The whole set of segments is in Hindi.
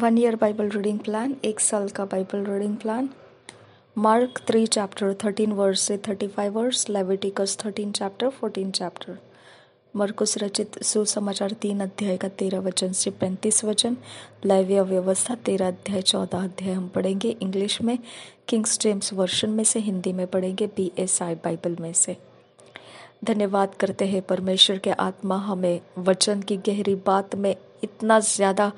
1 ईयर बाइबल रीडिंग प्लान, 1 साल का Bible reading plan. Mark 3 chapter 13 verse से 35 वर्स, लेविटिकस 13 चैप्टर 14 चैप्टर। मरकुस रचित सुसमाचार 3 अध्याय का 13 वचन से 35 वचन। लेविय व्यवस्था 13 अध्याय 14 अध्याय हम पढ़ेंगे इंग्लिश में, किंग्स जेम्स वर्शन में से, हिंदी में पढ़ेंगे BSI बाइबल में से। धन्यवाद करते हैं परमेश्वर के आत्मा हमें वचन की गहरी बात में इतना ज़्यादा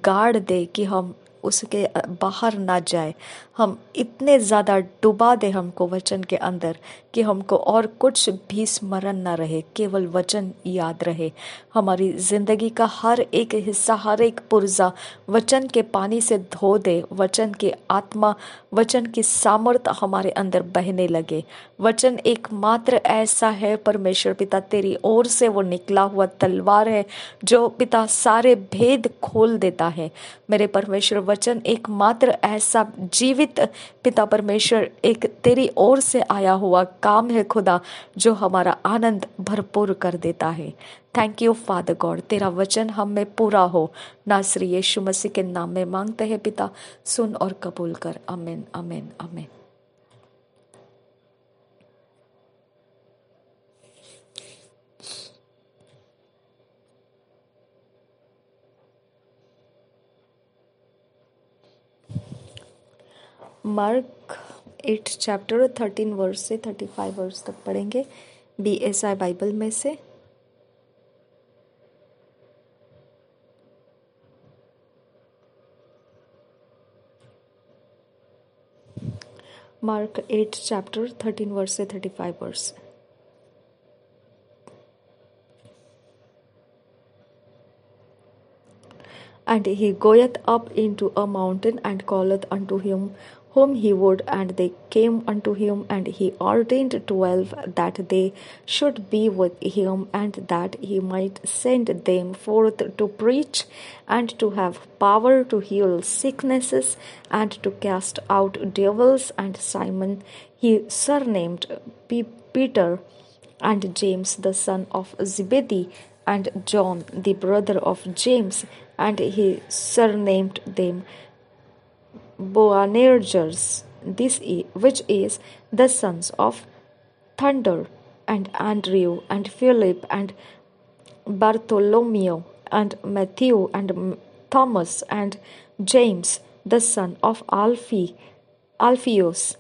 गाड़ दे कि हम उसके बाहर ना जाए। हम इतने ज़्यादा डुबा दे हमको वचन के अंदर कि हमको और कुछ भी स्मरण ना रहे, केवल वचन याद रहे। हमारी ज़िंदगी का हर एक हिस्सा, हर एक पुर्जा वचन के पानी से धो दे। वचन की आत्मा, वचन की सामर्थ हमारे अंदर बहने लगे। वचन एकमात्र ऐसा है परमेश्वर पिता, तेरी ओर से वो निकला हुआ तलवार है जो पिता सारे भेद खोल देता है। मेरे परमेश्वर, वचन एकमात्र ऐसा जीवित पिता परमेश्वर, एक तेरी ओर से आया हुआ काम है खुदा, जो हमारा आनंद भरपूर कर देता है। थैंक यू फादर गॉड, तेरा वचन हम में पूरा हो। नासरी यीशु मसीह के नाम में मांगते हैं पिता, सुन और कबूल कर। आमीन आमीन आमीन। मार्क 8 चैप्टर 13 वर्स से 35 वर्स तक पढ़ेंगे BSI बाइबल में से। मार्क 8 चैप्टर 13 वर्स से 35 verse. And he goeth up into a mountain, and calleth unto him whom he would, and they came unto him, and he ordained 12 that they should be with him, and that he might send them forth to preach, and to have power to heal sicknesses, and to cast out devils. And Simon he surnamed Peter, and James the son of Zebedee, and John the brother of James, and he surnamed them Boanerges, which is the sons of thunder, and Andrew, and Philip, and Bartholomew, and Matthew, and Thomas, and James the son of Alphaeus,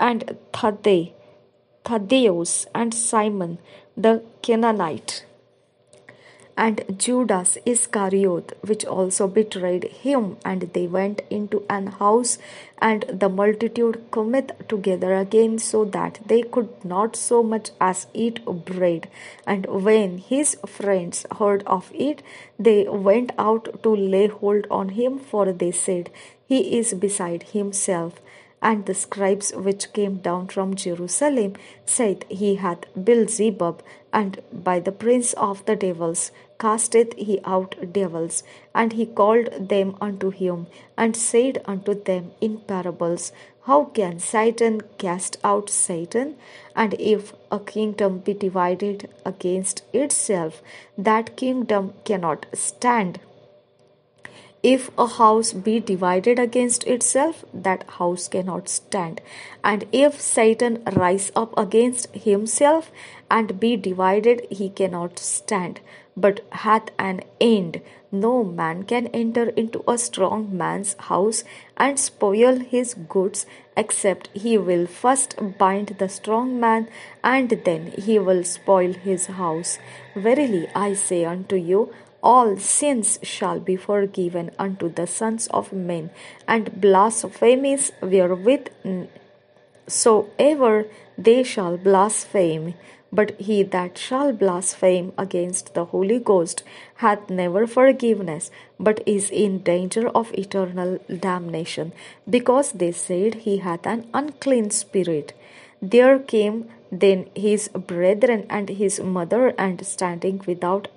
and Thaddeus, and Simon the Canaanite, and Judas Iscariot, which also betrayed him. And they went into an house, and the multitude cometh together again, so that they could not so much as eat bread. And when his friends heard of it, they went out to lay hold on him, for they said, He is beside himself. And the scribes which came down from Jerusalem said, He hath Beelzebub, and by the prince of the devils casteth he out devils. And he called them unto him, and said unto them in parables, How can Satan cast out Satan? And if a kingdom be divided against itself, that kingdom cannot stand. If a house be divided against itself, that house cannot stand. And if Satan rise up against himself and be divided, he cannot stand, but hath an end. No man can enter into a strong man's house and spoil his goods, except he will first bind the strong man, and then he will spoil his house. Verily I say unto you, all sins shall be forgiven unto the sons of men, and blasphemies wherewith soever they shall blaspheme. But he that shall blaspheme against the Holy Ghost hath never forgiveness, but is in danger of eternal damnation, because they said he hath an unclean spirit. There came then his brethren and his mother, and standing without,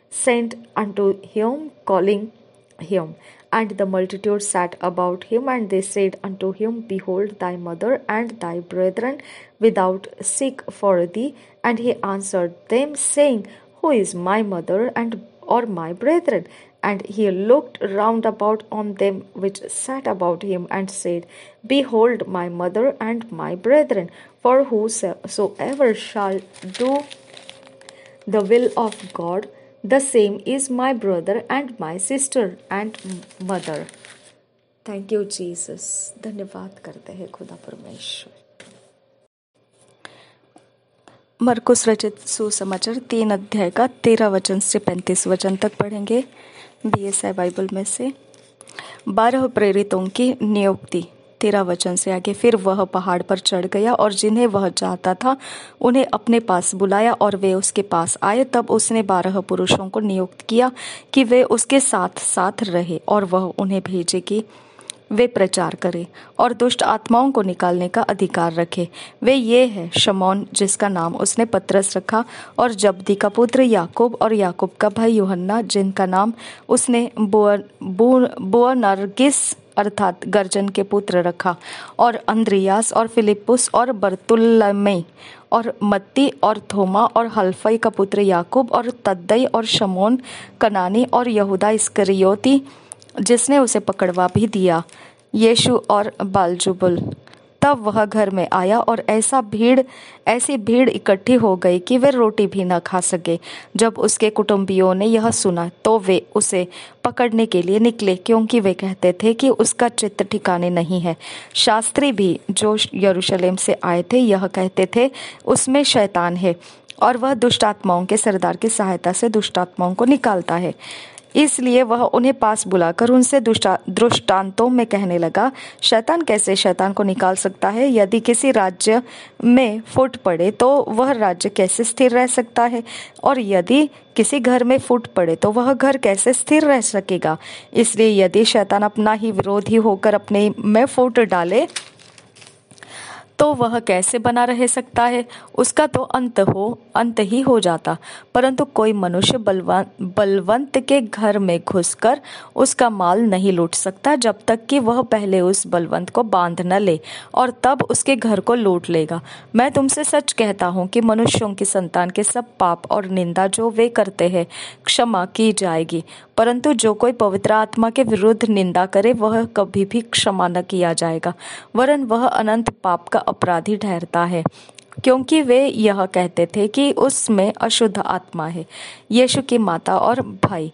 sent unto him, calling him. And the multitude sat about him, and they said unto him, Behold, thy mother and thy brethren without seek for thee. And he answered them, saying, Who is my mother and or my brethren? And he looked round about on them which sat about him, and said, Behold my mother and my brethren, for whosoever shall do the will of God, the same is my brother and my sister and mother. Thank you Jesus. धन्यवाद करते हैं खुदा परमेश्वर। मरकुस रचित सुसमाचार 3 अध्याय का 13 वचन से 35 वचन तक पढ़ेंगे BSI बाइबल में से। 12 प्रेरितों की नियुक्ति 13 वचन से आगे। फिर वह पहाड़ पर चढ़ गया और जिन्हें वह चाहता था उन्हें अपने पास बुलाया और वे उसके पास आए। तब उसने 12 पुरुषों को नियुक्त किया कि वे उसके साथ साथ रहे और वह उन्हें भेजे कि वे प्रचार करें और दुष्ट आत्माओं को निकालने का अधिकार रखे। वे ये है शमौन जिसका नाम उसने पतरस रखा, और जब्दी का पुत्र याकूब, और याकूब का भाई यूहन्ना जिनका नाम उसने बोअनर्गिस अर्थात गर्जन के पुत्र रखा, और अंद्रियास और फिलिप्पुस और बर्तुल्मै और मत्ती और थोमा और हल्फई का पुत्र याकूब और तद्दै और शमौन कनानी और यहूदा इस्करियोती जिसने उसे पकड़वा भी दिया, यीशु और बालजुबुल। तब वह घर में आया और ऐसी भीड़ इकट्ठी हो गई कि वे रोटी भी न खा सके। जब उसके कुटुंबियों ने यह सुना तो वे उसे पकड़ने के लिए निकले, क्योंकि वे कहते थे कि उसका चित्त ठिकाने नहीं है। शास्त्री भी जो यरूशलेम से आए थे यह कहते थे उसमें शैतान है, और वह दुष्ट आत्माओं के सरदार की सहायता से दुष्ट आत्माओं को निकालता है। इसलिए वह उन्हें पास बुलाकर उनसे दृष्टांतों में कहने लगा, शैतान कैसे शैतान को निकाल सकता है? यदि किसी राज्य में फूट पड़े तो वह राज्य कैसे स्थिर रह सकता है? और यदि किसी घर में फूट पड़े तो वह घर कैसे स्थिर रह सकेगा? इसलिए यदि शैतान अपना ही विरोधी होकर अपने में फूट डाले तो वह कैसे बना रह सकता है? उसका तो अंत ही हो जाता। परंतु कोई मनुष्य बलवंत के घर में घुसकर उसका माल नहीं लूट सकता, जब तक कि वह पहले उस बलवंत को बांध न ले, और तब उसके घर को लूट लेगा। मैं तुमसे सच कहता हूँ कि मनुष्यों की संतान के सब पाप और निंदा जो वे करते हैं क्षमा की जाएगी, परंतु जो कोई पवित्र आत्मा के विरुद्ध निंदा करे वह कभी भी क्षमा न किया जाएगा, वरन वह अनंत पाप का अपराधी ठहरता है, क्योंकि वे यह कहते थे कि उसमें अशुद्ध आत्मा है। यीशु की माता और भाई।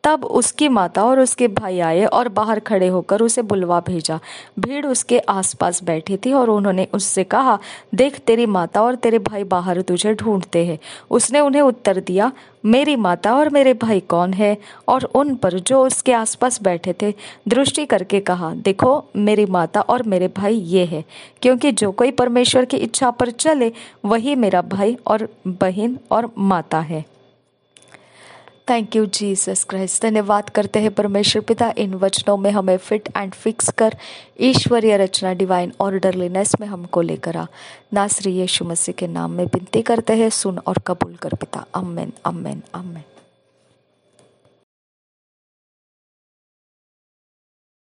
तब उसकी माता और उसके भाई आए और बाहर खड़े होकर उसे बुलवा भेजा। भीड़ उसके आसपास बैठी थी और उन्होंने उससे कहा, देख तेरी माता और तेरे भाई बाहर तुझे ढूंढते हैं। उसने उन्हें उत्तर दिया, मेरी माता और मेरे भाई कौन है? और उन पर जो उसके आसपास बैठे थे दृष्टि करके कहा, देखो मेरी माता और मेरे भाई ये है। क्योंकि जो कोई परमेश्वर की इच्छा पर चले वही मेरा भाई और बहन और माता है। Thank you Jesus Christ. धन्यवाद करते हैं परमेश्वर पिता, इन वचनों में हमें फिट एंड फिक्स कर ईश्वरीय रचना डिवाइन ऑर्डरलीनेस में हमको लेकर आ। नासरी यीशु मसीह के नाम में विनती करते हैं, सुन और कबूल कर पिता। आमीन आमीन आमीन।